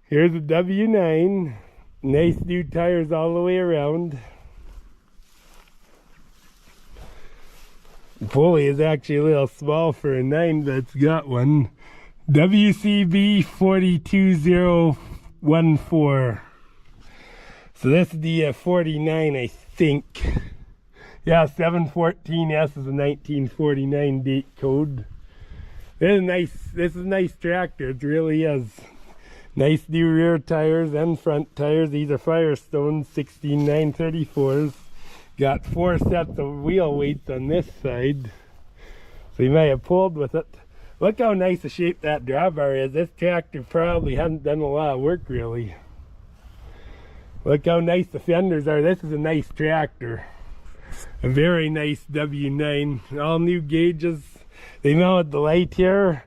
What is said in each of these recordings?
Here's a W9. Nice new tires all the way around. The pulley is actually a little small for a 9, but it's got one. WCB 42014. So this is the 49, I think. Yeah, 714S is a 1949 date code. This is a nice tractor, it really is. Nice new rear tires and front tires. These are Firestone 16934s. Got 4 sets of wheel weights on this side, so you may have pulled with it. Look how nice a shape that drawbar is. This tractor probably hasn't done a lot of work really. Look how nice the fenders are. This is a nice tractor. A very nice W9. All new gauges. They mounted the light here,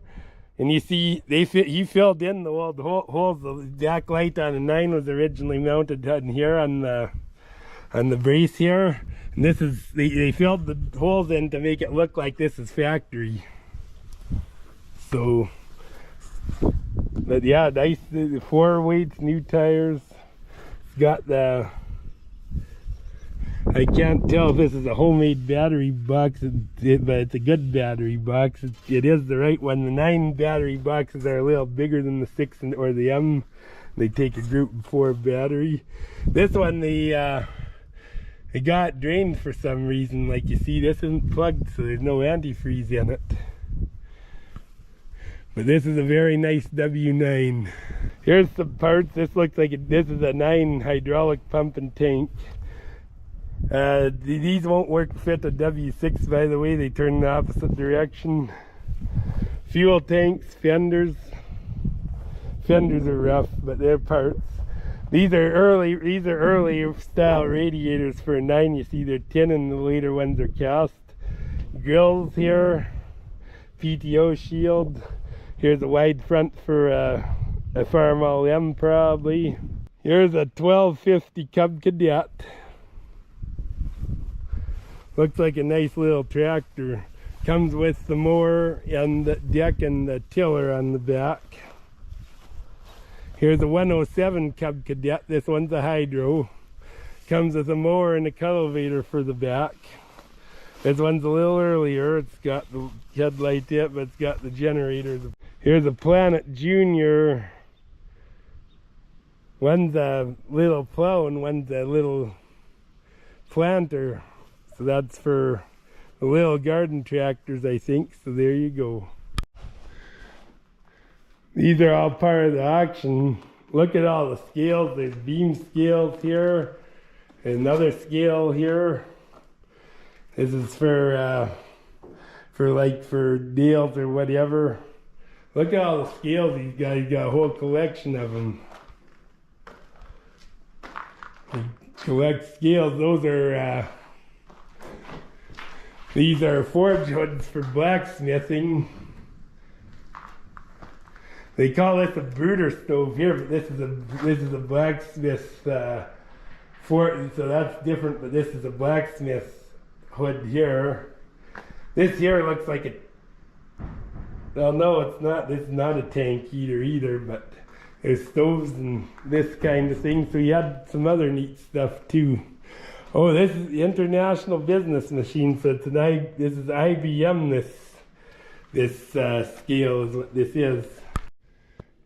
and you see he filled in the old holes. The back light on the 9 was originally mounted on here on the brace here, and this is they filled the holes in to make it look like this is factory. So, but yeah, nice. The 4 weights, new tires. It's got the, I can't tell if this is a homemade battery box, but it's a good battery box. It is the right one. The 9 battery boxes are a little bigger than the 6 or the M. They take a group 4 battery. This one, it got drained for some reason. Like you see, this isn't plugged, so there's no antifreeze in it. But this is a very nice W9. Here's some parts. This looks like this is a 9 hydraulic pump and tank. These won't work to fit a W6, by the way. They turn the opposite direction. Fuel tanks, fenders. Fenders are rough, but they're parts. These are early style radiators for a 9. You see they're tin and the later ones are cast. Grills here. PTO shield. Here's a wide front for a Farmall M probably. Here's a 1250 Cub Cadet. Looks like a nice little tractor. Comes with the mower and the deck and the tiller on the back. Here's a 107 Cub Cadet. This one's a hydro. Comes with a mower and a cultivator for the back. This one's a little earlier. It's got the headlight in it, but it's got the generators. Here's a Planet Junior. One's a little plow and one's a little planter. So that's for the little garden tractors, I think. So there you go. These are all part of the auction. Look at all the scales. There's beam scales here. Another scale here. This is for deals or whatever. Look at all the scales these guys got. A whole collection of them. They collect scales. Those are these are forge hoods for blacksmithing. They call this a brooder stove here, but this is a blacksmith forge, so that's different. But this is a blacksmith hood here. This here looks like a, well, no, it's not. This is not a tank heater either, but there's stoves and this kind of thing. So you had some other neat stuff too. Oh, this is the International Business Machine. So it's this is IBM. This scale is what this is.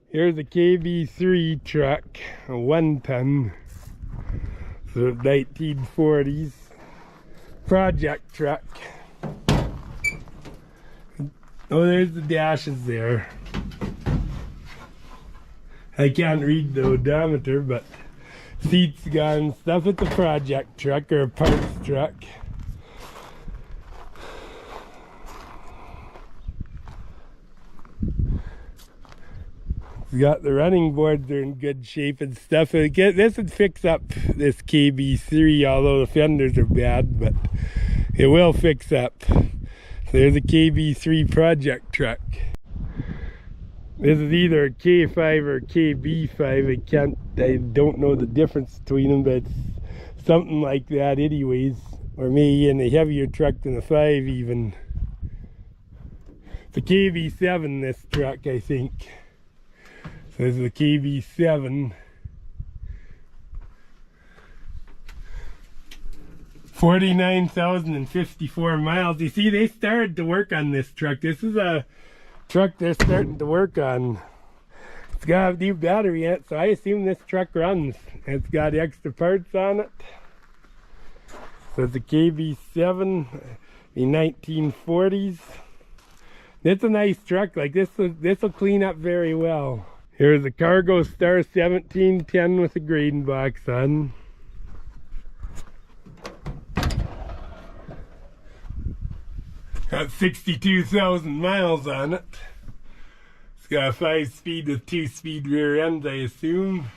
Here's a KV3 truck, a 1-ton. So 1940s project truck. Oh, there's the dashes there. I can't read the odometer, but seats gone, stuff. It's a project truck or a parts truck. It's got the running boards are in good shape and stuff. This would fix up this KV3, although the fenders are bad, but it will fix up. There's a KV3 Project Truck. This is either a K5 or a KB5. I don't know the difference between them, but it's something like that anyways. Or maybe in a heavier truck than a 5 even. It's a KV7, this truck, I think. So this is a KV7. 49,054 miles. You see, they started to work on this truck. This is a truck they're starting to work on. It's got a new battery in it, so I assume this truck runs. It's got extra parts on it. So it's a KV7, the 1940s. It's a nice truck. Like this will clean up very well. Here's a Cargo Star 1710 with a grain box on. Got 62,000 miles on it. It's got a 5-speed with 2-speed rear ends, I assume.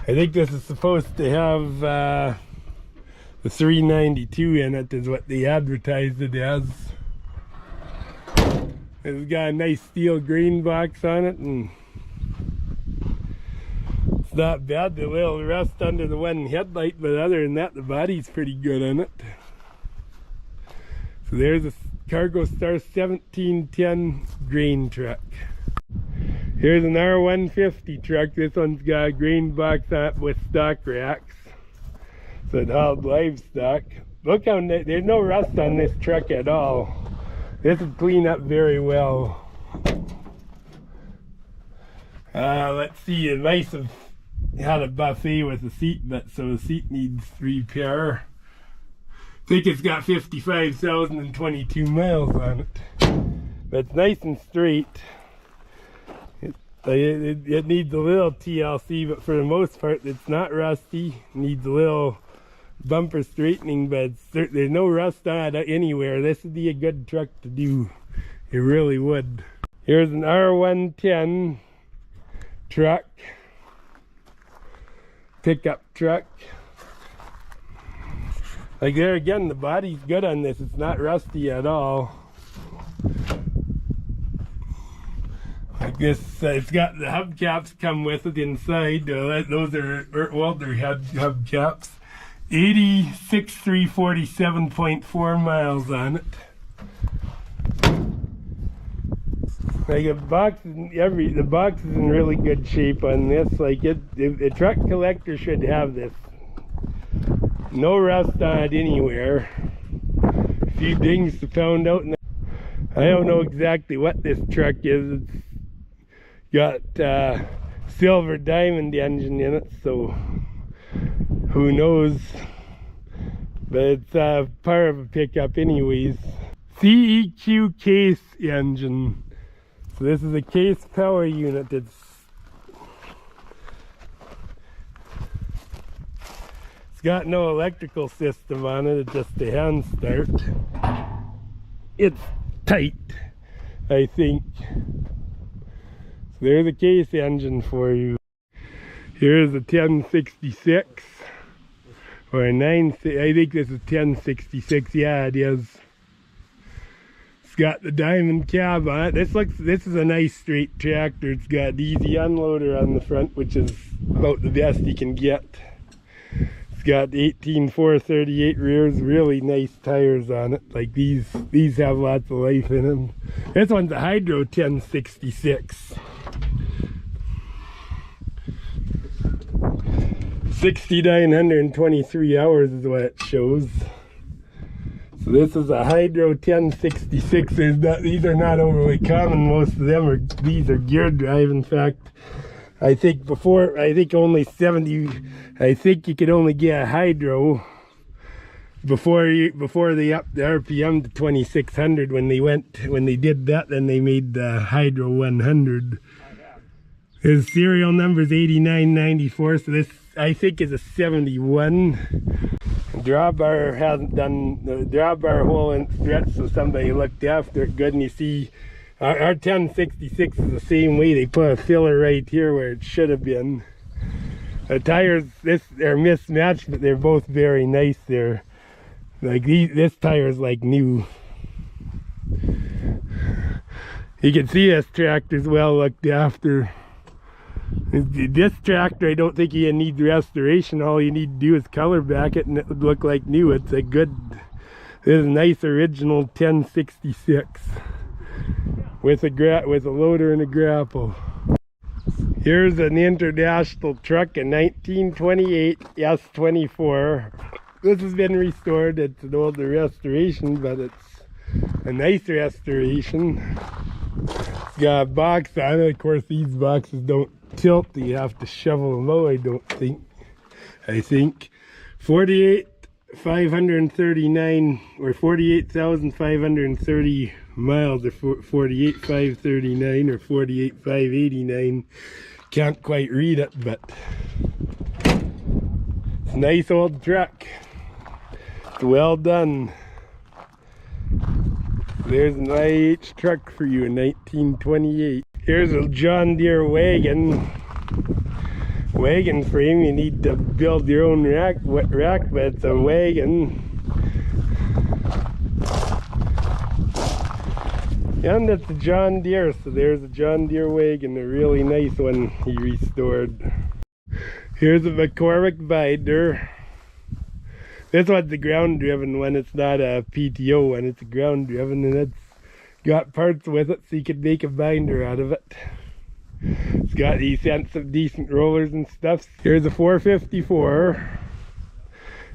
I think this is supposed to have the 392 in it, is what they advertised it as. It's got a nice steel green box on it, and it's not bad. The little rust under the one headlight, but other than that, the body's pretty good on it. So there's a Cargo Star 1710 grain truck. Here's an R150 truck. This one's got a grain box on it with stock racks. So it hauled livestock. Look how there's no rust on this truck at all. This will clean up very well. Let's see, it might have had a buffet with a seat, but so the seat needs repair. I think it's got 55,022 miles on it. But it's nice and straight. It needs a little TLC, but for the most part it's not rusty. It needs a little bumper straightening, but there's no rust on it anywhere. This would be a good truck to do. It really would. Here's an R110 truck. Pickup truck. Like there again, the body's good on this. It's not rusty at all. Like this, it's got the hubcaps come with it inside. Those are older hubcaps. 86,347.4 miles on it. Like the box is in really good shape on this. Like a truck collector should have this. No rust on it anywhere. A few dings to pound out. I don't know exactly what this truck is. It's got silver diamond engine in it, so who knows. But it's part of a pickup anyways. CEQ case engine. So this is a case power unit. It's got no electrical system on it. It's just a hand start. It's tight, I think. So there's a case engine for you. Here's a 1066 or a 9. I think this is 1066. Yeah, it is. It's got the diamond cab on it. This is a nice straight tractor. It's got easy unloader on the front, which is about the best you can get. It's got 18.438 rears, really nice tires on it. Like these have lots of life in them. This one's a Hydro 1066. 6,923 hours is what it shows. So this is a Hydro 1066. These are not overly common. Most of them these are gear drive. In fact, I think only 70. I think you could only get a Hydro before they upped the RPM to 2,600. When they did that, then they made the Hydro 100. His serial number is 8994. So this, I think, is a 71. Drawbar hasn't done the drawbar hole and stretch, so somebody looked after it good. And you see, our 1066 is the same way. They put a filler right here where it should have been. The tires, they're mismatched, but they're both very nice. They're like this tire is like new. You can see this tractor's well looked after. This tractor, I don't think you need restoration. All you need to do is color back it and it would look like new. It's a good, this is a nice original 1066 with a loader and a grapple. Here's an international truck, a 1928 S24. This has been restored. It's an older restoration, but it's a nice restoration. It's got a box on it. Of course, these boxes don't tilt. You have to shovel them out, I don't think. I think 48,539 or 48,530 miles, or 48,539 or 48,589. Can't quite read it, but it's a nice old truck. It's well done. There's an IH truck for you in 1928. Here's a John Deere wagon frame. You need to build your own rack, but it's a wagon. And it's a John Deere, so there's a John Deere wagon, a really nice one he restored. Here's a McCormick Binder. This one's a ground driven one. It's not a PTO one, it's a ground driven, and it's got parts with it so you could make a binder out of it. It's got some decent rollers and stuff. Here's a 454.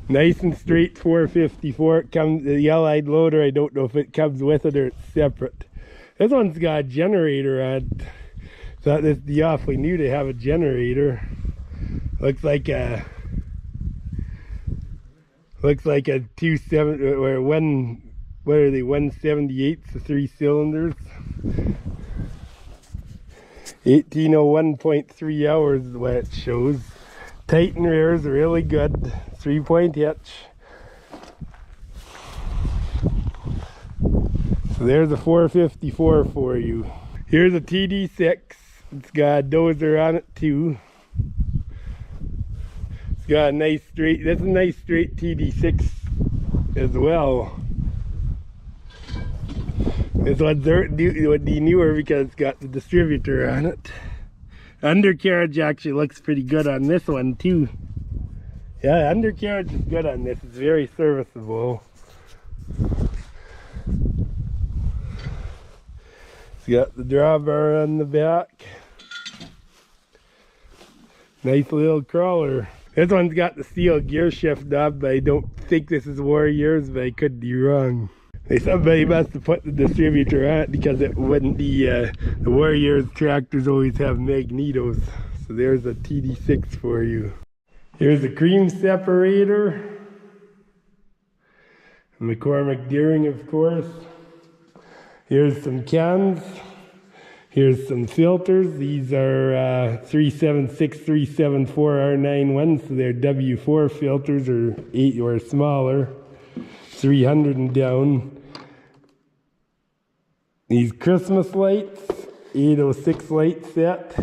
Nice and straight 454. It comes, the yellow-eyed loader, I don't know if it comes with it or it's separate. This one's got a generator on it. Thought this would be awfully new to have a generator. Looks like a 270 or one. What are they? 178s, the 3 cylinders. 1801.3 hours is what it shows. Titan rears are really good. 3-point hitch. So there's a 454 for you. Here's a TD6. It's got a dozer on it too. It's got a nice straight, that's a nice straight TD6 as well. This one's would be newer because it's got the distributor on it. Undercarriage actually looks pretty good on this one too. Yeah, undercarriage is good on this. It's very serviceable. It's got the drawbar on the back. Nice little crawler. This one's got the steel gear shift knob, but I don't think this is Warriors, but I could be wrong. Somebody must have put the distributor on it because it wouldn't be, the Warriors tractors always have magnetos. So there's a TD6 for you. Here's a cream separator. McCormick Deering, of course. Here's some cans. Here's some filters. These are 376, 374 R91, so they're W4 filters, or 8 or smaller. 300 and down. These Christmas lights, 806 light set.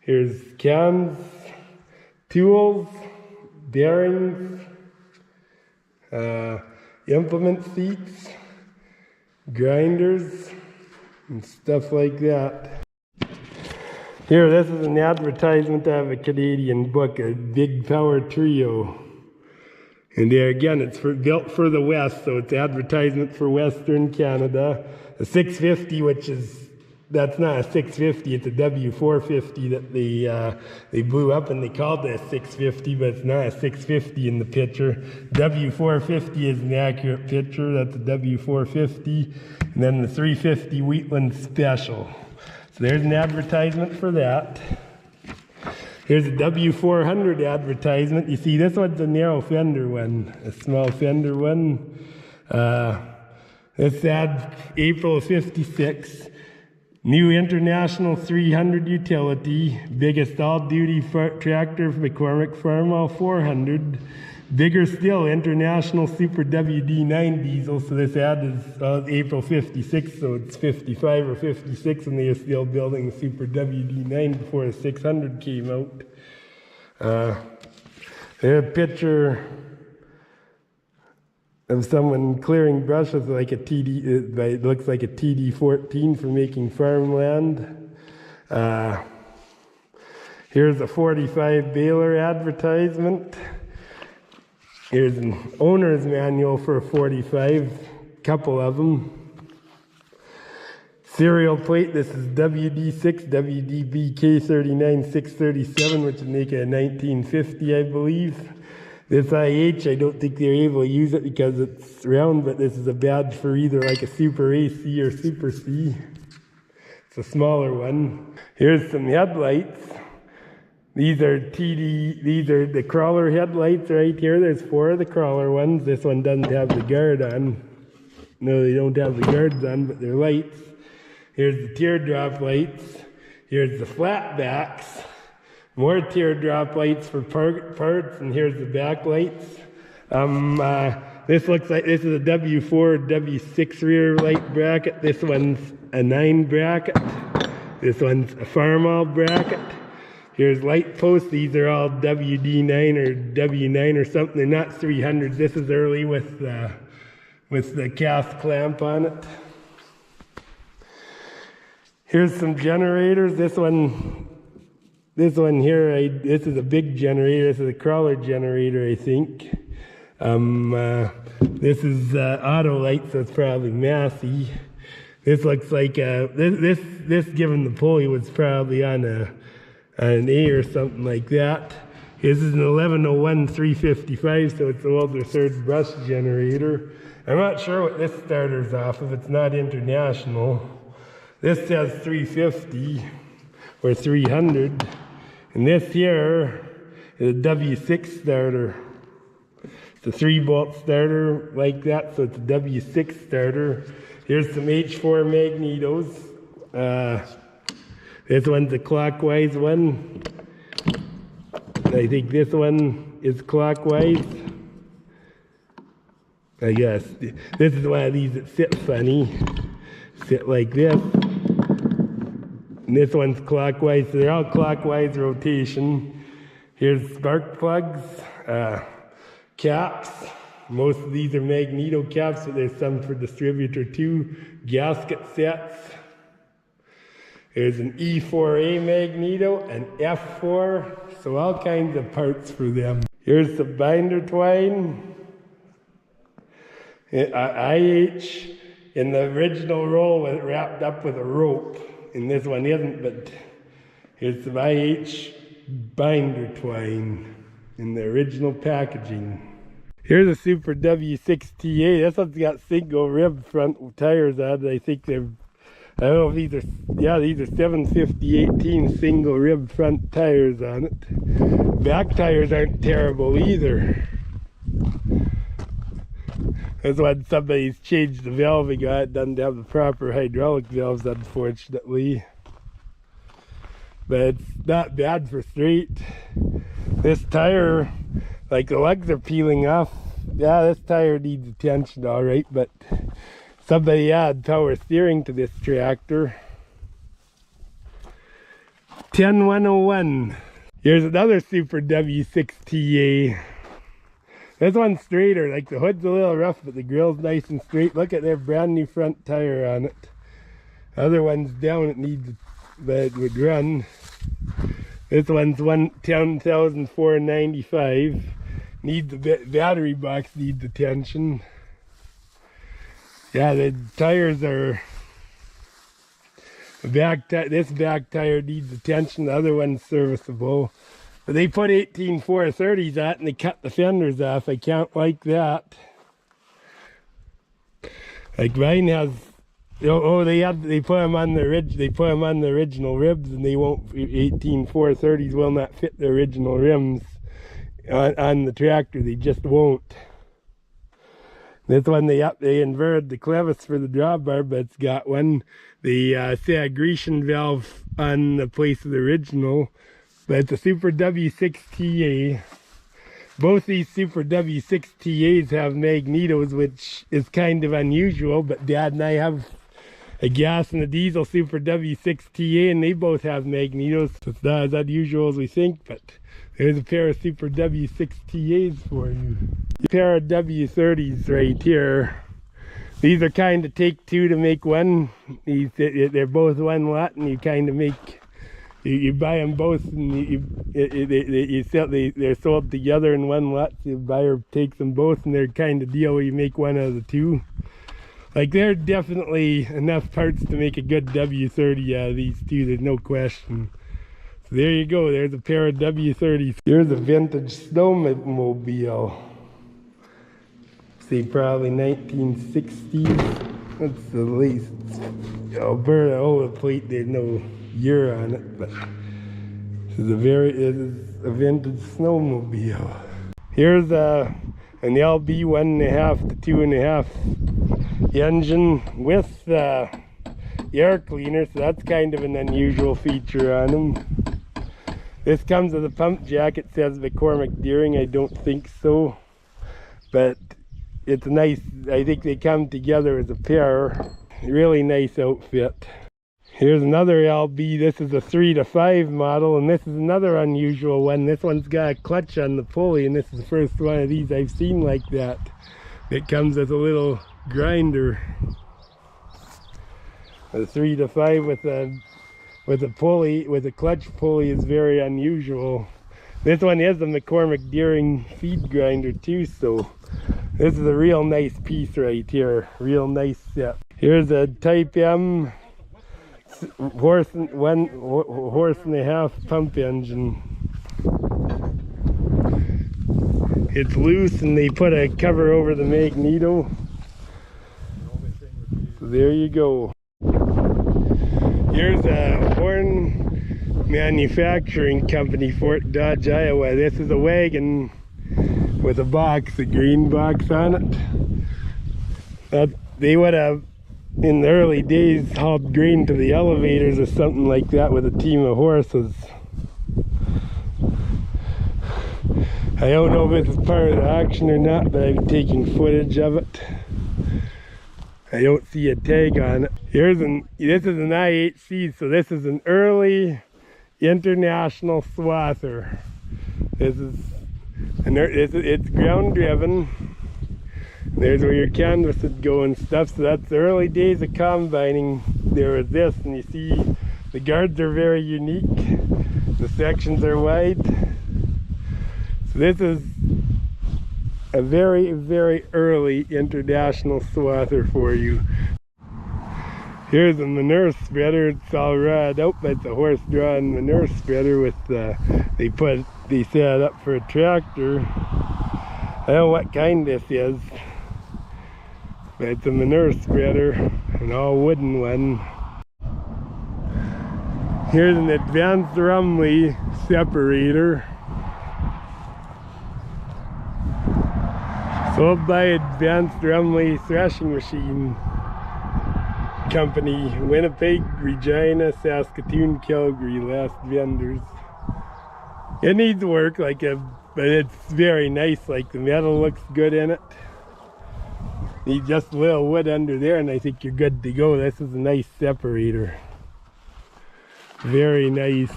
Here's cans, tools, bearings, implement seats, grinders, and stuff like that. Here, this is an advertisement of a Canadian book, a Big Power Trio. And there again, it's built for the West, so it's advertisement for Western Canada. A 650, which is, that's not a 650, it's a W450 that they blew up and they called it a 650, but it's not a 650 in the picture. W450 is an accurate picture, that's a W450. And then the 350 Wheatland Special. So there's an advertisement for that. Here's a W400 advertisement. You see, this one's a narrow fender one, a small fender one. This ad, April of '56. New International 300 utility, biggest all-duty tractor for McCormick Farmall 400. Bigger still, International Super WD9 diesel. So this ad is April '56, so it's 55 or 56, and they are still building Super WD9 before the 600 came out. There's a picture of someone clearing brushes like a TD. It looks like a TD14 for making farmland. Here's a 45 baler advertisement. Here's an owner's manual for a 45, couple of them. Serial plate, this is WD6, WDB K39 637, which would make it a 1950, I believe. This IH, I don't think they're able to use it because it's round, but this is a badge for either like a Super AC or Super C. It's a smaller one. Here's some headlights. These are the crawler headlights right here. There's 4 of the crawler ones. This one doesn't have the guard on. No, they don't have the guards on, but they're lights. Here's the teardrop lights. Here's the flat backs. More teardrop lights for parts, and here's the back lights. This looks like this is a W4, W6 rear light bracket. This one's a 9 bracket. This one's a farm-all bracket. Here's light posts. These are all WD9 or W9 or something. They're not 300. This is early with the cast clamp on it. Here's some generators. This one here, this is a big generator. This is a crawler generator, I think. This is auto light, so it's probably Massey. This looks like this given the pulley was probably on an A or something like that. This is an 1101 355, so it's the older third brush generator. I'm not sure what this starter's off of. It's not international. This says 350 or 300. And this here is a W6 starter. It's a 3-bolt starter like that, so it's a W6 starter. Here's some H4 magnetos. This one's a clockwise one. I think this one is clockwise. I guess. This is one of these that sit funny. Sit like this. And this one's clockwise, so they're all clockwise rotation. Here's spark plugs, caps. Most of these are magneto caps, but there's some for distributor too. Gasket sets. There's an E4A magneto, an F4, so all kinds of parts for them. Here's the binder twine. IH in the original roll was wrapped up with a rope. And this one isn't, but here's some IH binder twine in the original packaging. Here's a Super W6TA. This one's got single rib front tires on it. I think they're, I don't know if these are, yeah, these are 750/18 single rib front tires on it. Back tires aren't terrible either. This one, somebody's changed the valving on it. Doesn't have the proper hydraulic valves, unfortunately. But it's not bad for straight. This tire, like the lugs are peeling off. Yeah, this tire needs attention, all right. But somebody add power steering to this tractor. 10101. Here's another Super W6TA. This one's straighter, like the hood's a little rough, but the grill's nice and straight. Look at their brand new front tire on it. The other one's down, it needs, but it would run. This one's 10,495. Needs a bit, battery box needs attention. Yeah, the tires are, this back tire needs attention, the other one's serviceable. But they put 18 430s on it and they cut the fenders off. I can't like that. Like mine has, they put them on the original ribs, and they won't. 18 430s will not fit the original rims on the tractor. They just won't. This one they inverted the clevis for the drawbar, but it's got one. The sagration valve on the place of the original. But it's a Super W6TA. Both these Super W6TAs have magnetos, which is kind of unusual, but Dad and I have a gas and a diesel Super W6TA, and they both have magnetos. So it's not as unusual as we think, but there's a pair of Super W6TAs for you. A pair of W30s right here. These are kind of take two to make one. They're both one lot, and you kind of make... You buy them both, and they're sold together in one lot. So the buyer takes them both, and they're kind of deal where you make one out of the two. Like, there are definitely enough parts to make a good W30 out of these two, there's no question. So there you go, there's a pair of W30s. Here's a vintage snowmobile. Say probably 1960s. That's the least. Alberta, the plate, there's no year on it, but it is a vintage snowmobile. Here's an LB 1.5 to 2.5 engine with air cleaner, so that's kind of an unusual feature on them. This comes with a pump jack. It says McCormick Deering. I don't think so, but it's nice. I think they come together as a pair. Really nice outfit. Here's another LB. This is a 3 to 5 model, and this is another unusual one. This one's got a clutch on the pulley, and this is the first one of these I've seen like that. It comes with a little grinder. A 3 to 5 with a pulley, with a clutch pulley, is very unusual. This one is a McCormick Deering feed grinder too, so this is a real nice piece right here. Real nice set. Here's a Type M horse and a half pump engine. It's loose and they put a cover over the magneto. So there you go. Here's a Horn Manufacturing Company, Fort Dodge, Iowa. This is a wagon with a box, a green box on it. They would have, in the early days, hauled grain to the elevators or something like that with a team of horses. I don't know if it's part of the auction or not, but I'm taking footage of it. I don't see a tag on it. This is an IHC, so this is an early international swather. It's ground driven. There's where your canvas would go and stuff, so that's the early days of combining. There was this, and you see the guards are very unique. The sections are wide. So this is a very, very early international swather for you. Here's a manure spreader. It's all rod out, but it's a horse-drawn manure spreader with they set it up for a tractor. I don't know what kind this is, but it's a manure spreader, an all wooden one. Here's an advanced Rumley separator. Sold by Advanced Rumley Thrashing Machine Company, Winnipeg, Regina, Saskatoon, Calgary, last vendors. It needs work, but it's very nice. Like, the metal looks good in it. Need just a little wood under there, and I think you're good to go. This is a nice separator. Very nice.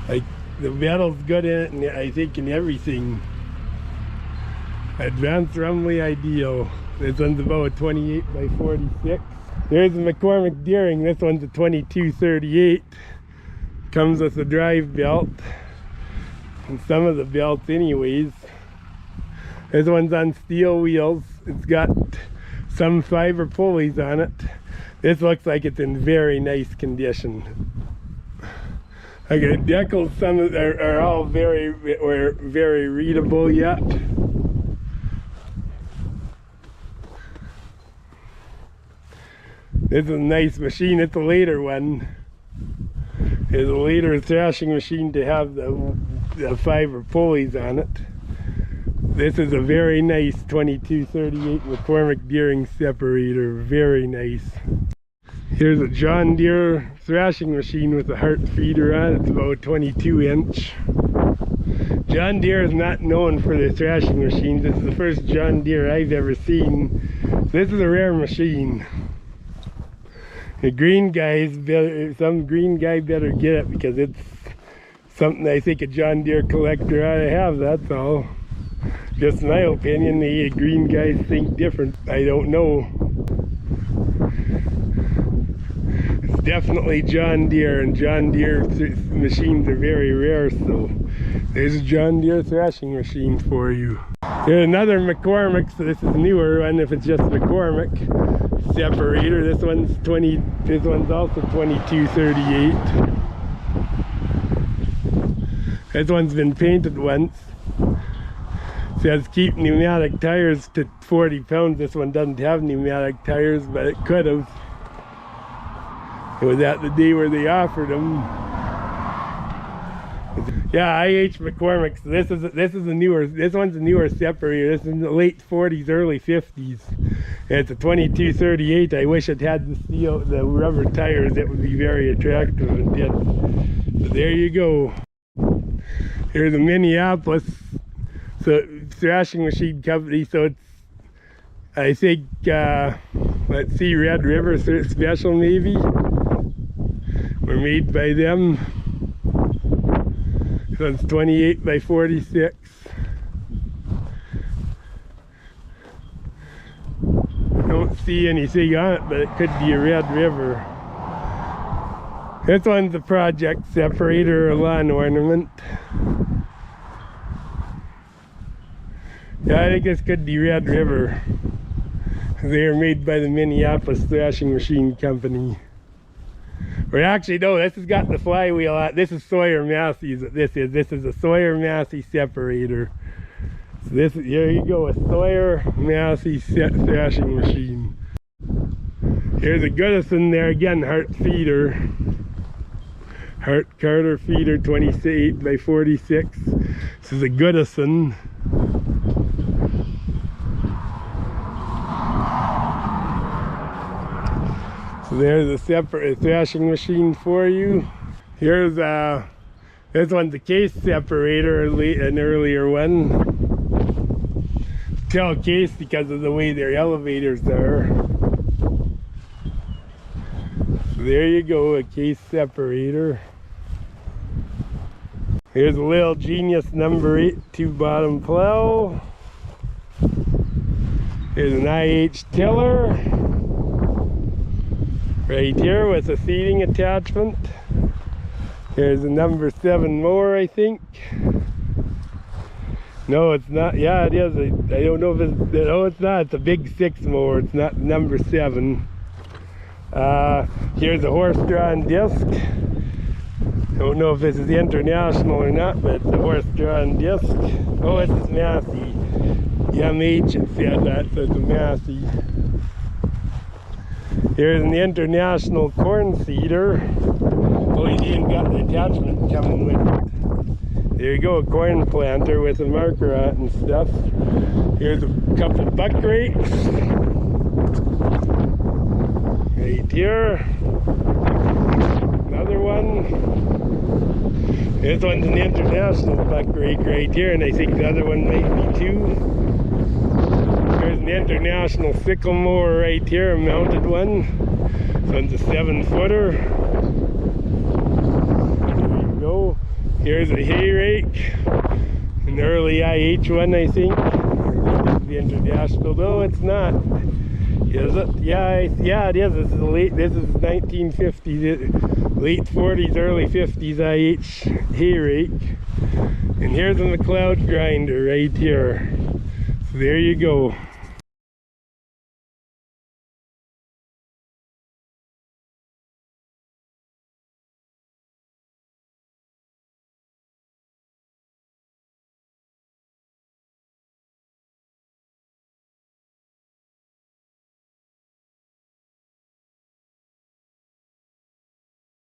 Like, the metal's good in it, and I think in everything. Advanced Rumley Ideal. This one's about a 28 by 46. There's a McCormick Deering. This one's a 2238. Comes with a drive belt. And some of the belts anyways. This one's on steel wheels. It's got some fiber pulleys on it. This looks like it's in very nice condition. Like, the decals, some of them are all very readable yet. This is a nice machine. It's a later one. It's a later thrashing machine to have the fiber pulleys on it. This is a very nice 2238 McCormick Deering separator. Very nice. Here's a John Deere thrashing machine with a heart feeder on it. It's about 22 inch. John Deere is not known for their thrashing machines. This is the first John Deere I've ever seen. This is a rare machine. The green guys some green guy better get it, because it's something I think a John Deere collector ought to have, that's all. Just my opinion. The green guys think different. I don't know. It's definitely John Deere, and John Deere machines are very rare, so there's a John Deere thrashing machine for you. There's another McCormick, so this is a newer one if it's just McCormick separator. This one's also 2238. This one's been painted once. It says keep pneumatic tires to 40 pounds. This one doesn't have pneumatic tires, but it could have. It was at the day where they offered them. Yeah, IH McCormick. So this is a newer. This one's a newer separator. This is in the late 40s, early 50s. And it's a 2238. I wish it had the rubber tires. It would be very attractive. It did. So there you go. Here's a Minneapolis thrashing machine company. So it's, I think, let's see, Red River Special maybe. Were made by them. So it's 28 by 46. Don't see anything on it, but it could be a Red River. This one's a project separator, a lawn ornament. Yeah, I think this could be Red River. They are made by the Minneapolis Thrashing Machine Company. Or actually, no, this has got the flywheel on. This is Sawyer Massey's. This is a Sawyer Massey separator. So this is, here you go, a Sawyer Massey thrashing machine. Here's a Goodison there again, Hart feeder. Hart Carter feeder, 28 by 46. This is a Goodison. So there's a separate thrashing machine for you. Here's this one's a case separator, an earlier one. Tell case because of the way their elevators are. So there you go, a case separator. Here's a Little Genius number 8 2-bottom plow. Here's an IH tiller. Right here with a seating attachment. Here's a number 7 mower, I think. No, it's not. Yeah, it is. I don't know if it's. No, it's not. It's a big 6 mower. It's not number 7. Here's a horse-drawn disc. Don't know if this is international or not, but it's a horse-drawn disc. Oh, this is Massey. MH it said that, so it's a Massey. Here's an international corn seeder. Oh, he's even got the attachment coming with it. There you go, a corn planter with a marker on it and stuff. Here's a couple buck rakes. Right here. Another one. This one's an international buck rake right here, and I think the other one might be too. There's an international sickle mower right here, a mounted one. This one's a 7-footer. There you go. Here's a hay rake. An early IH one, I think. The international. No, it's not. Is it? Yeah, it is. This is 1950s, late 40s, early 50s IH hay rake. And here's a McLeod grinder right here. So there you go.